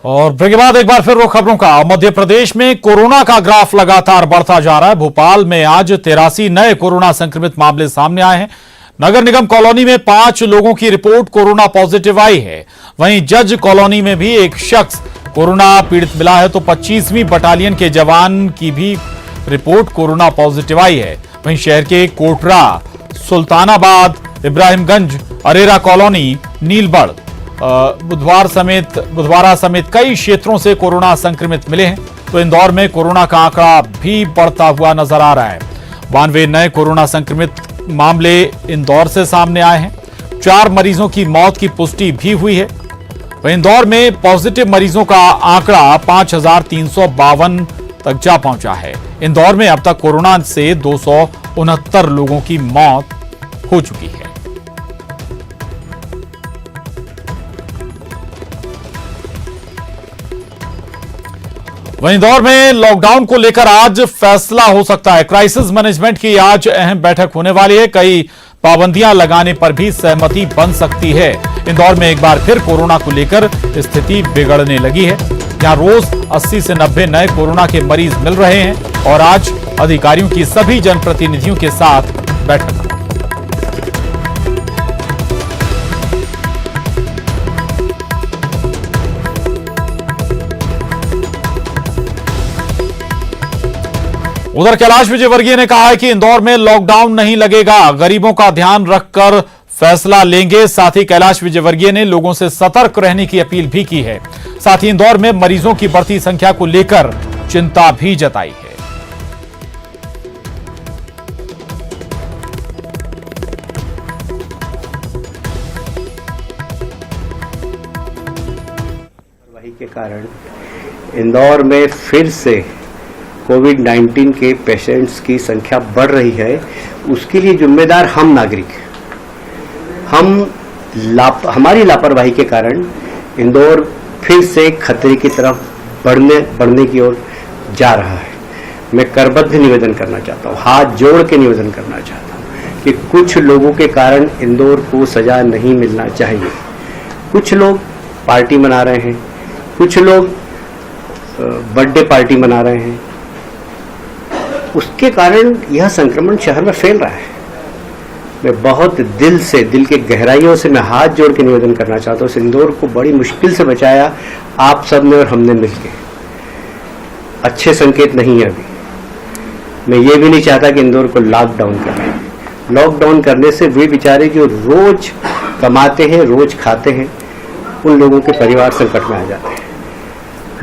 और ब्रेक के बाद एक बार फिर रुख खबरों का। मध्य प्रदेश में कोरोना का ग्राफ लगातार बढ़ता जा रहा है। भोपाल में आज 83 नए कोरोना संक्रमित मामले सामने आए हैं। नगर निगम कॉलोनी में 5 लोगों की रिपोर्ट कोरोना पॉजिटिव आई है। वहीं जज कॉलोनी में भी एक शख्स कोरोना पीड़ित मिला है, तो 25वीं बटालियन के जवान की भी रिपोर्ट कोरोना पॉजिटिव आई है। वहीं शहर के कोटरा, सुल्तानाबाद, इब्राहिमगंज, अरेरा कॉलोनी, नीलबढ़, बुधवारा समेत कई क्षेत्रों से कोरोना संक्रमित मिले हैं। तो इंदौर में कोरोना का आंकड़ा भी बढ़ता हुआ नजर आ रहा है। 92 नए कोरोना संक्रमित मामले इंदौर से सामने आए हैं। 4 मरीजों की मौत की पुष्टि भी हुई है। वहीं इंदौर में पॉजिटिव मरीजों का आंकड़ा 5352 तक जा पहुंचा है। इंदौर में अब तक कोरोना से 269 लोगों की मौत हो चुकी है। वहीं इंदौर में लॉकडाउन को लेकर आज फैसला हो सकता है। क्राइसिस मैनेजमेंट की आज अहम बैठक होने वाली है। कई पाबंदियां लगाने पर भी सहमति बन सकती है। इंदौर में एक बार फिर कोरोना को लेकर स्थिति बिगड़ने लगी है। यहां रोज 80 से 90 नए कोरोना के मरीज मिल रहे हैं और आज अधिकारियों की सभी जनप्रतिनिधियों के साथ बैठक हुई। उधर कैलाश विजयवर्गीय ने कहा है कि इंदौर में लॉकडाउन नहीं लगेगा, गरीबों का ध्यान रखकर फैसला लेंगे। साथ ही कैलाश विजयवर्गीय ने लोगों से सतर्क रहने की अपील भी की है। साथ ही इंदौर में मरीजों की बढ़ती संख्या को लेकर चिंता भी जताई है। वही के कारण इंदौर में फिर से कोविड-19 के पेशेंट्स की संख्या बढ़ रही है। उसके लिए जिम्मेदार हम नागरिक हैं। हमारी लापरवाही के कारण इंदौर फिर से खतरे की तरफ बढ़ने की ओर जा रहा है। मैं करबद्ध निवेदन करना चाहता हूँ, हाथ जोड़ के निवेदन करना चाहता हूँ कि कुछ लोगों के कारण इंदौर को सजा नहीं मिलना चाहिए। कुछ लोग पार्टी मना रहे हैं, कुछ लोग बर्थडे पार्टी मना रहे हैं, उसके कारण यह संक्रमण शहर में फैल रहा है। मैं बहुत दिल के गहराइयों से मैं हाथ जोड़ के निवेदन करना चाहता हूँ। इंदौर को बड़ी मुश्किल से बचाया आप सब ने और हमने मिलकर। अच्छे संकेत नहीं है अभी। मैं ये भी नहीं चाहता कि इंदौर को लॉकडाउन करें। लॉकडाउन करने से वे बेचारे जो रोज कमाते हैं, रोज खाते हैं, उन लोगों के परिवार संकट में आ जाते हैं।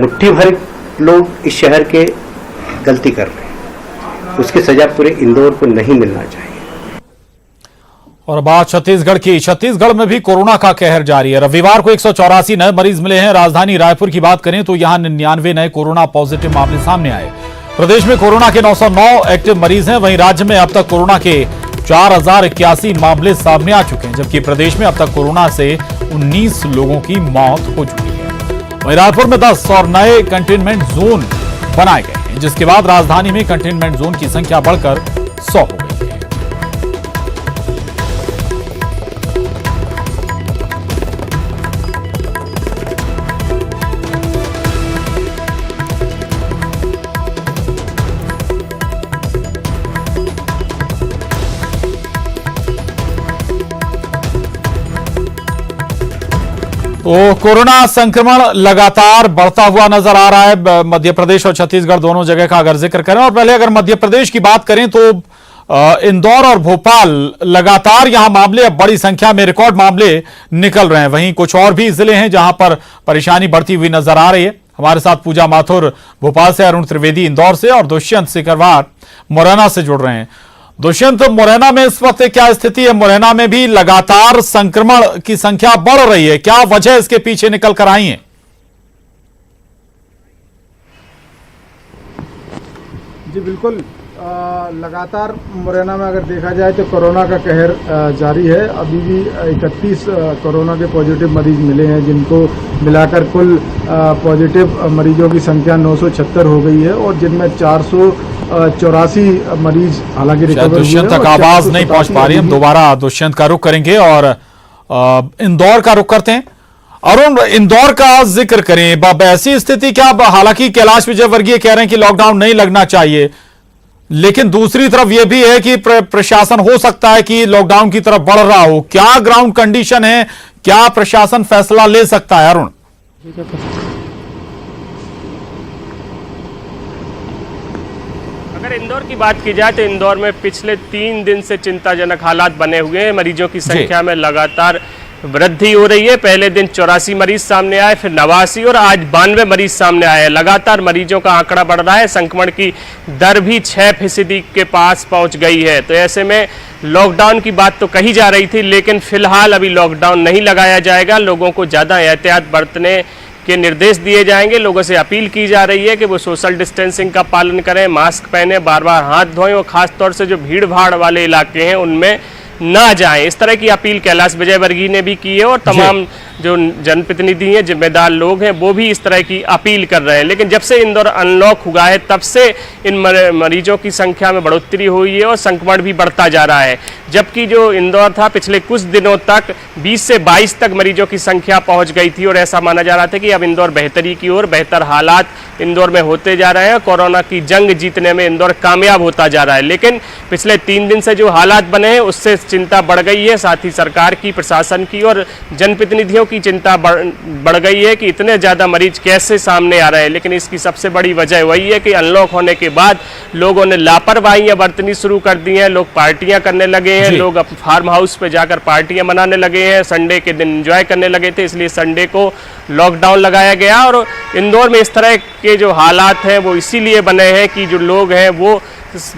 मुट्ठी भर लोग इस शहर के गलती कर रहे हैं, उसकी सजा पूरे इंदौर को नहीं मिलना चाहिए। और बात छत्तीसगढ़ की। छत्तीसगढ़ में भी कोरोना का कहर जारी है। रविवार को 184 नए मरीज मिले हैं। राजधानी रायपुर की बात करें तो यहां 99 नए कोरोना पॉजिटिव मामले सामने आए। प्रदेश में कोरोना के 909 एक्टिव मरीज हैं। वहीं राज्य में अब तक कोरोना के 4081 मामले सामने आ चुके हैं, जबकि प्रदेश में अब तक कोरोना से 19 लोगों की मौत हो चुकी है। वहीं रायपुर में 10 और नए कंटेनमेंट जोन बनाए गए हैं, जिसके बाद राजधानी में कंटेनमेंट जोन की संख्या बढ़कर 100 हो गई है। तो कोरोना संक्रमण लगातार बढ़ता हुआ नजर आ रहा है। मध्य प्रदेश और छत्तीसगढ़ दोनों जगह का अगर जिक्र करें, और पहले अगर मध्य प्रदेश की बात करें तो इंदौर और भोपाल लगातार यहां मामले अब बड़ी संख्या में रिकॉर्ड मामले निकल रहे हैं। वहीं कुछ और भी जिले हैं जहां पर परेशानी बढ़ती हुई नजर आ रही है। हमारे साथ पूजा माथुर भोपाल से, अरुण त्रिवेदी इंदौर से और दुष्यंत सिकरवार मुरैना से जुड़ रहे हैं। दुष्यंत, मुरैना में इस वक्त क्या स्थिति है? मुरैना में भी लगातार संक्रमण की संख्या बढ़ रही है, क्या वजह इसके पीछे निकल कर आई है? जी बिल्कुल, लगातार मुरैना में अगर देखा जाए तो कोरोना का कहर जारी है। अभी भी 31 कोरोना के पॉजिटिव मरीज मिले हैं, जिनको मिलाकर कुल पॉजिटिव मरीजों की संख्या 976 हो गई है और जिनमें 484 मरीज हालांकि रिकवर हुए हैं। दुष्यंत तक आवाज नहीं पहुंच पा रही, हम दोबारा दुष्यंत का रुख करेंगे और इंदौर का रुख करते हैं। अरुण, इंदौर का जिक्र करें, ऐसी स्थिति क्या, हालांकि कैलाश विजयवर्गीय कह रहे हैं कि लॉकडाउन नहीं लगना चाहिए, लेकिन दूसरी तरफ यह भी है कि प्रशासन हो सकता है कि लॉकडाउन की तरफ बढ़ रहा हो। क्या ग्राउंड कंडीशन है, क्या प्रशासन फैसला ले सकता है? अरुण, अगर इंदौर की बात की जाए तो इंदौर में पिछले 3 दिन से चिंताजनक हालात बने हुए हैं। मरीजों की संख्या में लगातार वृद्धि हो रही है। पहले दिन 84 मरीज सामने आए, फिर 89 और आज 92 मरीज सामने आए। लगातार मरीजों का आंकड़ा बढ़ रहा है। संक्रमण की दर भी 6% के पास पहुंच गई है। तो ऐसे में लॉकडाउन की बात तो कही जा रही थी, लेकिन फिलहाल अभी लॉकडाउन नहीं लगाया जाएगा। लोगों को ज़्यादा एहतियात बरतने के निर्देश दिए जाएंगे। लोगों से अपील की जा रही है कि वो सोशल डिस्टेंसिंग का पालन करें, मास्क पहने, बार बार हाथ धोएं और खासतौर से जो भीड़ भाड़ वाले इलाके हैं उनमें ना जाएं। इस तरह की अपील कैलाश विजयवर्गीय ने भी की है और तमाम जो जनप्रतिनिधि हैं, जिम्मेदार लोग हैं, वो भी इस तरह की अपील कर रहे हैं। लेकिन जब से इंदौर अनलॉक हुआ है तब से इन मरीजों की संख्या में बढ़ोतरी हुई है और संक्रमण भी बढ़ता जा रहा है। जबकि जो इंदौर था पिछले कुछ दिनों तक 20 से 22 तक मरीजों की संख्या पहुंच गई थी और ऐसा माना जा रहा था कि अब इंदौर बेहतरी की ओर, बेहतर हालात इंदौर में होते जा रहे हैं। कोरोना की जंग जीतने में इंदौर कामयाब होता जा रहा है। लेकिन पिछले 3 दिन से जो हालात बने हैं उससे चिंता बढ़ गई है। साथ ही सरकार की, प्रशासन की और जनप्रतिनिधियों की चिंता बढ़ गई है कि इतने ज़्यादा मरीज कैसे सामने आ रहे हैं। लेकिन इसकी सबसे बड़ी वजह वही है कि अनलॉक होने के बाद लोगों ने लापरवाहियां बरतनी शुरू कर दी हैं। लोग पार्टियां करने लगे हैं, लोग अब फार्म हाउस पे जाकर पार्टियां मनाने लगे हैं, संडे के दिन एंजॉय करने लगे थे, इसलिए संडे को लॉकडाउन लगाया गया। और इंदौर में इस तरह के जो हालात हैं वो इसीलिए बने हैं कि जो लोग हैं वो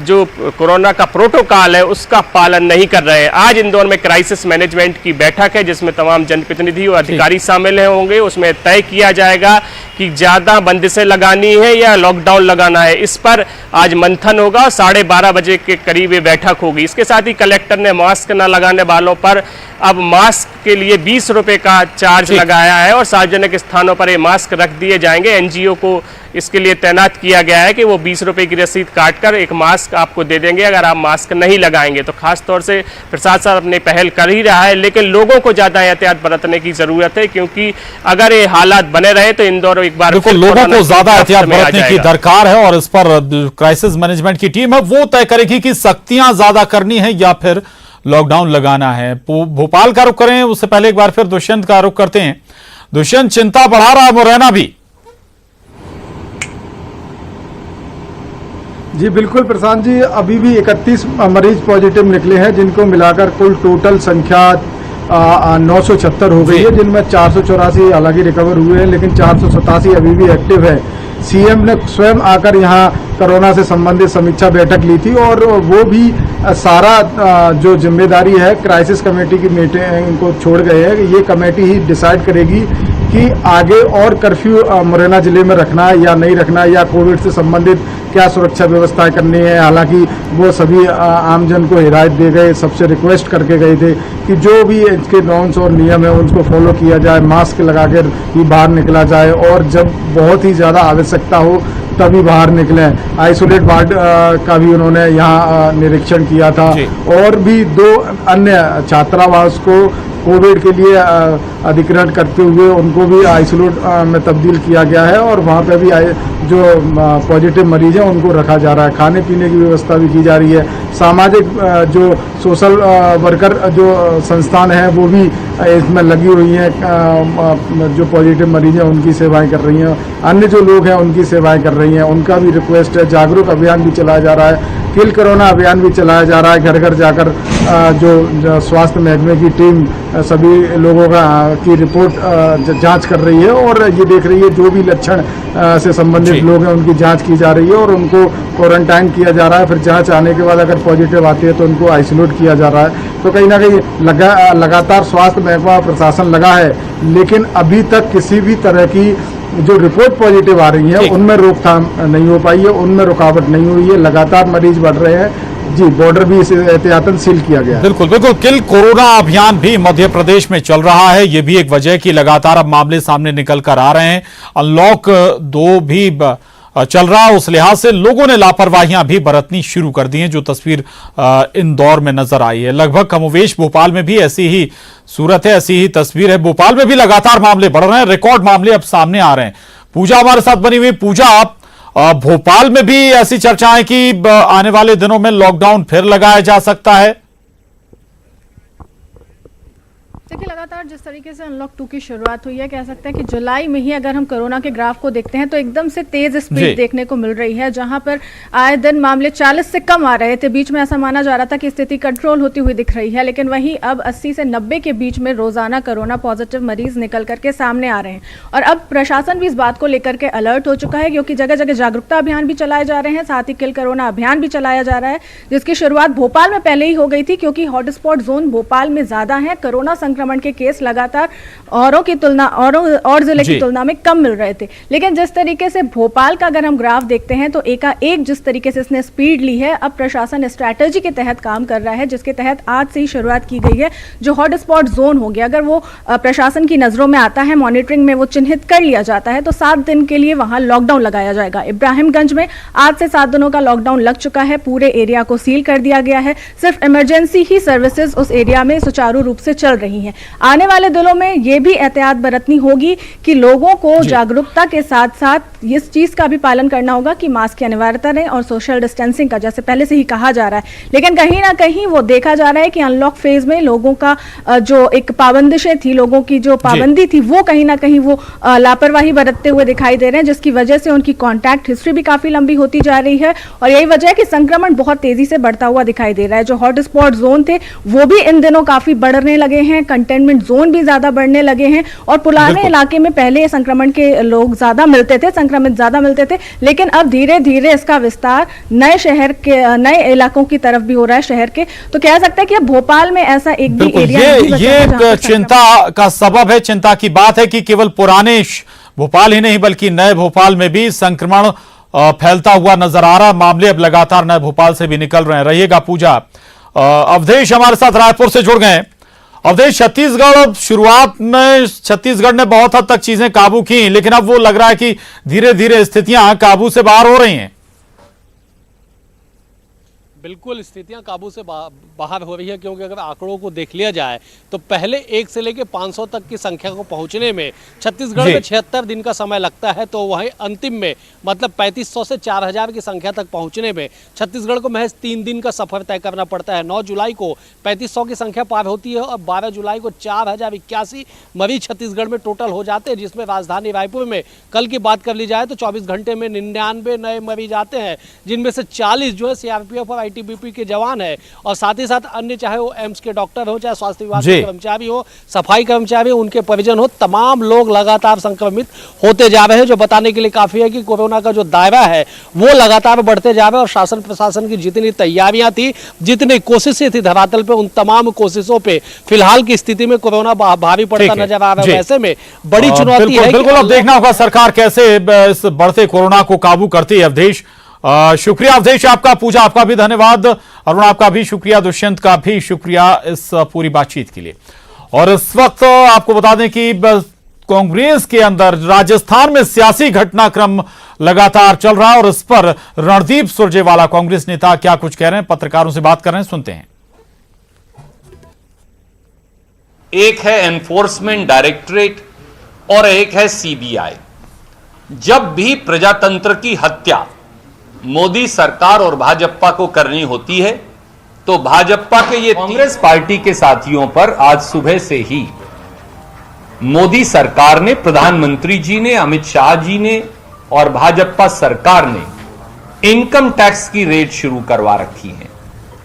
जो कोरोना का प्रोटोकॉल है उसका पालन नहीं कर रहे हैं। आज इंदौर में क्राइसिस मैनेजमेंट की बैठक है जिसमें तमाम जनप्रतिनिधि और अधिकारी शामिल होंगे। उसमें तय किया जाएगा कि ज़्यादा बंदिशें लगानी है या लॉकडाउन लगाना है। इस पर आज मंथन होगा। 12:30 बजे के करीब ये बैठक होगी। इसके साथ ही कलेक्टर ने मास्क न लगाने वालों पर अब मास्क के लिए 20 रुपये का चार्ज लगाया है और सार्वजनिक स्थानों पर ये मास्क रख दिए जाएंगे। एनजीओ को इसके लिए तैनात किया गया है कि वो 20 रुपये की रसीद काटकर एक मास्क आपको दे देंगे अगर आप मास्क नहीं लगाएंगे। तो खास तौर से प्रशासन अपनी पहल कर ही रहा है, लेकिन लोगों को ज़्यादा एहतियात बरतने की ज़रूरत है, क्योंकि अगर ये हालात बने रहे तो इंदौर एक बार बिल्कुल लोगों को ज्यादा एहतियात बरतने की दरकार है। और इस पर क्राइसिस मैनेजमेंट की टीम है वो तय करेगी कि सख्तियां ज्यादा करनी है या फिर लॉकडाउन लगाना है। भोपाल का रुख करें, उससे पहले एक बार फिर दुष्यंत का रुख करते हैं। दुष्यंत, चिंता बढ़ा रहा है मुरैना भी। जी बिल्कुल प्रशांत जी, अभी भी 31 मरीज पॉजिटिव निकले हैं, जिनको मिलाकर कुल टोटल संख्या 976 हो गई है, जिनमें 484 हालांकि रिकवर हुए हैं, लेकिन 487 अभी भी एक्टिव है। सीएम ने स्वयं आकर यहाँ कोरोना से संबंधित समीक्षा बैठक ली थी और वो भी सारा जो जिम्मेदारी है क्राइसिस कमेटी की मीटिंग को छोड़ गए हैं। ये कमेटी ही डिसाइड करेगी कि आगे और कर्फ्यू मुरैना जिले में रखना है या नहीं रखना है, या कोविड से संबंधित क्या सुरक्षा व्यवस्था करनी है। हालांकि वो सभी आमजन को हिदायत दे गए, सबसे रिक्वेस्ट करके गए थे कि जो भी इसके नॉर्म्स और नियम है उनको फॉलो किया जाए, मास्क लगाकर ही बाहर निकला जाए और जब बहुत ही ज़्यादा आवश्यकता हो तभी बाहर निकलें। आइसोलेट वार्ड का भी उन्होंने यहाँ निरीक्षण किया था और भी 2 अन्य छात्रावास को कोविड के लिए अधिग्रहण करते हुए उनको भी आइसोलेट में तब्दील किया गया है और वहाँ पे भी जो पॉजिटिव मरीज हैं उनको रखा जा रहा है। खाने पीने की व्यवस्था भी की जा रही है। सामाजिक जो सोशल वर्कर जो संस्थान है वो भी इसमें लगी हुई हैं, जो पॉजिटिव मरीज हैं उनकी सेवाएं कर रही हैं, अन्य जो लोग हैं उनकी सेवाएं कर रही हैं। उनका भी रिक्वेस्ट है। जागरूक अभियान भी चलाया जा रहा है, किल कोरोना अभियान भी चलाया जा रहा है। घर घर जाकर जो स्वास्थ्य महकमे की टीम सभी लोगों की रिपोर्ट जांच कर रही है और ये देख रही है जो भी लक्षण से संबंधित लोग हैं उनकी जांच की जा रही है और उनको क्वारंटाइन किया जा रहा है। फिर जांच आने के बाद अगर पॉजिटिव आती है तो उनको आइसोलेट किया जा रहा है। तो कहीं ना कहीं लगातार स्वास्थ्य महकमा प्रशासन लगा है, लेकिन अभी तक किसी भी तरह की जो रिपोर्ट पॉजिटिव आ रही है उनमें रोकथाम नहीं हो पाई है, उनमें रुकावट नहीं हुई है। लगातार मरीज बढ़ रहे हैं। जी, बॉर्डर भी एहतियातन सील किया गया है। बिल्कुल बिल्कुल। किल कोरोना अभियान भी मध्य प्रदेश में चल रहा है। ये भी एक वजह कि लगातार अब मामले सामने निकल कर आ रहे हैं। अनलॉक 2 भी चल रहा है, उस लिहाज से लोगों ने लापरवाहियां भी बरतनी शुरू कर दी हैं, जो तस्वीर इंदौर में नजर आई है। लगभग कमोवेश भोपाल में भी ऐसी ही सूरत है, ऐसी ही तस्वीर है। भोपाल में भी लगातार मामले बढ़ रहे हैं, रिकॉर्ड मामले अब सामने आ रहे हैं। पूजा हमारे साथ बनी हुई। पूजा, आप भोपाल में भी ऐसी चर्चाएं कि आने वाले दिनों में लॉकडाउन फिर लगाया जा सकता है। देखिए, लगातार जिस तरीके से अनलॉक 2 की शुरुआत हुई है, कह सकते हैं कि जुलाई में ही अगर हम कोरोना के ग्राफ को देखते हैं तो एकदम से तेज स्पीड देखने को मिल रही है, जहां पर आए दिन मामले 40 से कम आ रहे थे। बीच में ऐसा माना जा रहा था कि स्थिति कंट्रोल होती हुई दिख रही है, लेकिन वहीं अब 80 से 90 के बीच में रोजाना कोरोना पॉजिटिव मरीज निकल करके सामने आ रहे हैं। और अब प्रशासन भी इस बात को लेकर के अलर्ट हो चुका है, क्योंकि जगह जगह जागरूकता अभियान भी चलाए जा रहे हैं, साथ ही किल कोरोना अभियान भी चलाया जा रहा है, जिसकी शुरुआत भोपाल में पहले ही हो गई थी, क्योंकि हॉटस्पॉट जोन भोपाल में ज्यादा है। कोरोना संक्रमण के केस लगातार औरों की तुलना और जिले की तुलना में कम मिल रहे थे। लेकिन जिस तरीके से भोपाल का अगर हम ग्राफ देखते हैं तो एकाएक जिस तरीके से इसने स्पीड ली है, अब प्रशासन स्ट्रैटेजी के तहत काम कर रहा है, जिसके तहत आज से ही शुरुआत की गई है। जो हॉटस्पॉट जोन हो गया, अगर वो प्रशासन की नजरों में आता है, मॉनिटरिंग में वो चिन्हित कर लिया जाता है, तो 7 दिन के लिए वहां लॉकडाउन लगाया जाएगा। इब्राहिमगंज में आज से 7 दिनों का लॉकडाउन लग चुका है, पूरे एरिया को सील कर दिया गया है। सिर्फ इमरजेंसी ही सर्विसेज उस एरिया में सुचारू रूप से चल रही हैं। आने वाले दिनों में यह भी एहतियात बरतनी होगी कि लोगों को जागरूकता के साथ साथ इस चीज का भी पालन करना होगा कि मास्क की अनिवार्यता रहे और सोशल डिस्टेंसिंग का, जैसे पहले से ही कहा जा रहा है। लेकिन कहीं ना कहीं वो देखा जा रहा है कि अनलॉक फेज में लोगों का जो एक पाबंदिशें थी, लोगों की जो पाबंदी थी, वो कहीं ना कहीं वो लापरवाही बरतते हुए दिखाई दे रहे हैं, जिसकी वजह से उनकी कॉन्टैक्ट हिस्ट्री भी काफी लंबी होती जा रही है। और यही वजह है कि संक्रमण बहुत तेजी से बढ़ता हुआ दिखाई दे रहा है। जो हॉटस्पॉट जोन थे वो भी इन दिनों काफी बढ़ने लगे हैं, कंटेनमेंट जोन भी ज्यादा बढ़ने लगे हैं। और पुराने इलाके में पहले संक्रमण के लोग ज्यादा मिलते थे, संक्रमित ज्यादा मिलते थे, लेकिन अब धीरे धीरे इसका विस्तार नए शहर के, नए इलाकों की तरफ भी हो रहा है शहर के। तो कह सकते हैं कि अब भोपाल में ऐसा एक भी एरिया ये एक चिंता का सबब है, चिंता की बात है कि केवल पुराने भोपाल ही नहीं बल्कि नए भोपाल में भी संक्रमण फैलता हुआ नजर आ रहा है। मामले अब लगातार नए भोपाल से भी निकल रहे हैं। रहिएगा पूजा। अवधेश हमारे साथ रायपुर से जुड़ गए। अवधेश, छत्तीसगढ़, शुरुआत में छत्तीसगढ़ ने बहुत हद तक चीजें काबू की, लेकिन अब वो लग रहा है कि धीरे धीरे स्थितियां काबू से बाहर हो रही हैं। बिल्कुल स्थितियां काबू से बाहर हो रही है, क्योंकि अगर आंकड़ों को देख लिया जाए तो पहले 1 से लेकर 500 तक की संख्या को पहुंचने में छत्तीसगढ़ में 76 दिन का समय लगता है, तो वहीं अंतिम में मतलब 3500 से 4000 की संख्या तक पहुंचने में छत्तीसगढ़ को महज 3 दिन का सफर तय करना पड़ता है। 9 जुलाई को 3500 की संख्या पार होती है और 12 जुलाई को 4081 मरीज छत्तीसगढ़ में टोटल हो जाते हैं, जिसमें राजधानी रायपुर में कल की बात कर ली जाए तो 24 घंटे में 99 नए मरीज आते हैं, जिनमें से 40 जो है सीआरपीएफ और आईटीबीपी के जवान है, और साथ ही साथ अन्य, चाहे वो एम्स के डॉक्टर हो, चाहे स्वास्थ्य विभाग के कर्मचारी हो, सफाई कर्मचारी हो, उनके परिजन हो, तमाम लोग लगातार संक्रमित होते जा रहे हैं। जो बताने के लिए काफी है कि कोरोना का जो दायरा है वो लगातार बढ़ते जा रहा है, और शासन प्रशासन की जितनी तैयारियां थी, जितनी कोशिशें थी धरातल पे, उन तमाम कोशिशों पे फिलहाल की स्थिति में कोरोना भारी पड़ता नजर आ रहा है। वैसे में बड़ी चुनौती है। बिल्कुल, अब देखना होगा सरकार कैसे इस बढ़ते कोरोना को काबू करती है। अवधेश, शुक्रिया अवधेश आपका, पूजा आपका भी धन्यवाद, अरुण आपका भी शुक्रिया, दुष्यंत का भी शुक्रिया इस पूरी बातचीत के लिए। और इस वक्त आपको बता दें कि कांग्रेस के अंदर राजस्थान में सियासी घटनाक्रम लगातार चल रहा है, और इस पर रणदीप सुरजेवाला कांग्रेस नेता क्या कुछ कह रहे हैं, पत्रकारों से बात कर रहे हैं, सुनते हैं। एक है एनफोर्समेंट डायरेक्टरेट और एक है सीबीआई। जब भी प्रजातंत्र की हत्या मोदी सरकार और भाजपा को करनी होती है तो भाजपा के ये कांग्रेस पार्टी के साथियों पर आज सुबह से ही मोदी सरकार ने, प्रधानमंत्री जी ने, अमित शाह जी ने और भाजपा सरकार ने इनकम टैक्स की रेड शुरू करवा रखी है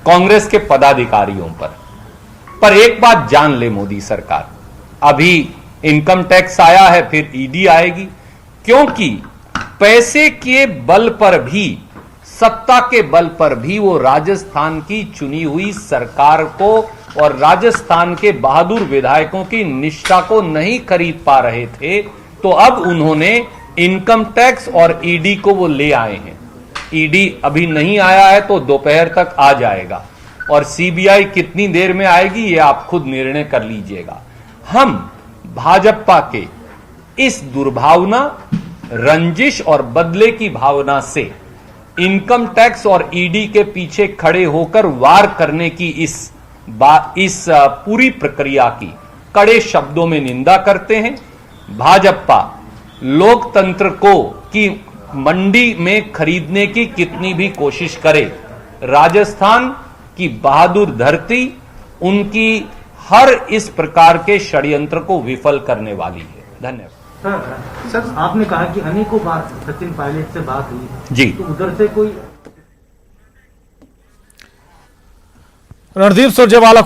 कांग्रेस के पदाधिकारियों पर एक बात जान ले मोदी सरकार, अभी इनकम टैक्स आया है, फिर ईडी आएगी, क्योंकि पैसे के बल पर भी, सत्ता के बल पर भी वो राजस्थान की चुनी हुई सरकार को और राजस्थान के बहादुर विधायकों की निष्ठा को नहीं खरीद पा रहे थे, तो अब उन्होंने इनकम टैक्स और ईडी को वो ले आए हैं। ईडी अभी नहीं आया है तो दोपहर तक आ जाएगा, और सीबीआई कितनी देर में आएगी ये आप खुद निर्णय कर लीजिएगा। हम भाजपा के इस दुर्भावना रंजिश और बदले की भावना से इनकम टैक्स और ईडी के पीछे खड़े होकर वार करने की इस पूरी प्रक्रिया की कड़े शब्दों में निंदा करते हैं। भाजपा लोकतंत्र को की मंडी में खरीदने की कितनी भी कोशिश करे, राजस्थान की बहादुर धरती उनकी हर इस प्रकार के षड्यंत्र को विफल करने वाली है। धन्यवाद। सर आपने कहा कि अनेकों बार सचिन पायलट से बात हुई जी, तो उधर से कोई रणदीप सुरजेवाला